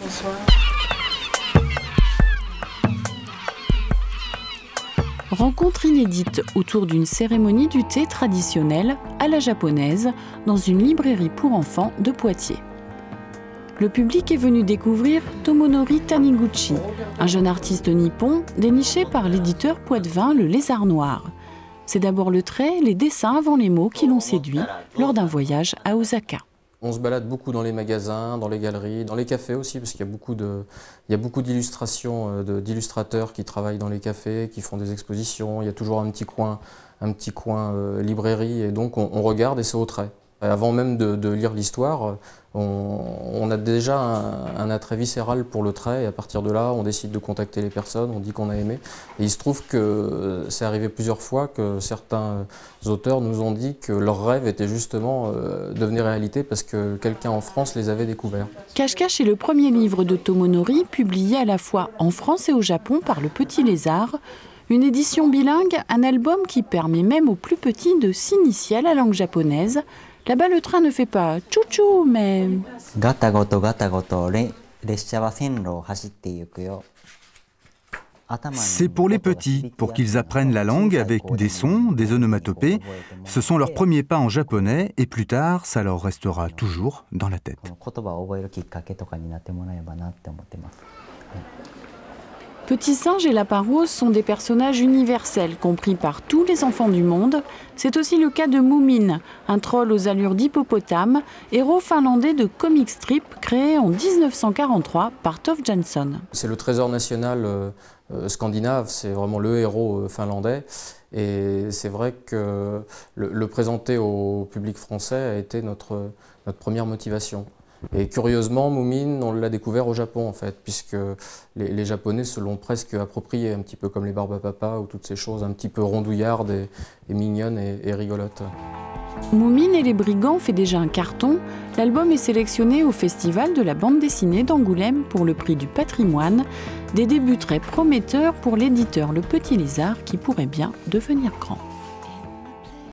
Bonsoir. Rencontre inédite autour d'une cérémonie du thé traditionnelle à la japonaise dans une librairie pour enfants de Poitiers. Le public est venu découvrir Tomonori Taniguchi, un jeune artiste nippon déniché par l'éditeur Poitevin Le Lézard Noir. C'est d'abord le trait, les dessins avant les mots qui l'ont séduit lors d'un voyage à Osaka. On se balade beaucoup dans les magasins, dans les galeries, dans les cafés aussi, parce qu'il y a beaucoup d'illustrations, d'illustrateurs qui travaillent dans les cafés, qui font des expositions. Il y a toujours un petit coin librairie, et donc on regarde et c'est au trait. Avant même de lire l'histoire, on a déjà un attrait viscéral pour le trait, et à partir de là, on décide de contacter les personnes, on dit qu'on a aimé. Et il se trouve que c'est arrivé plusieurs fois que certains auteurs nous ont dit que leur rêve était justement devenir réalité parce que quelqu'un en France les avait découverts. Cache-Cache est le premier livre de Tomonori, publié à la fois en France et au Japon par Le Petit Lézard. Une édition bilingue, un album qui permet même aux plus petits de s'initier à la langue japonaise. Là-bas, le train ne fait pas tchou-tchou, mais... C'est pour les petits, pour qu'ils apprennent la langue avec des sons, des onomatopées. Ce sont leurs premiers pas en japonais et plus tard, ça leur restera toujours dans la tête. Petit Singe et Lapin Rose sont des personnages universels, compris par tous les enfants du monde. C'est aussi le cas de Moomin, un troll aux allures d'hippopotame, héros finlandais de comic strip créé en 1943 par Tove Jansson. C'est le trésor national scandinave, c'est vraiment le héros finlandais. Et c'est vrai que le présenter au public français a été notre première motivation. Et curieusement, Moomin, on l'a découvert au Japon en fait, puisque les Japonais se l'ont presque approprié, un petit peu comme les Barbapapa ou toutes ces choses un petit peu rondouillardes et mignonnes et rigolotes. Moomin et les Brigands fait déjà un carton. L'album est sélectionné au Festival de la bande dessinée d'Angoulême pour le prix du patrimoine. Des débuts très prometteurs pour l'éditeur Le Petit Lézard qui pourrait bien devenir grand.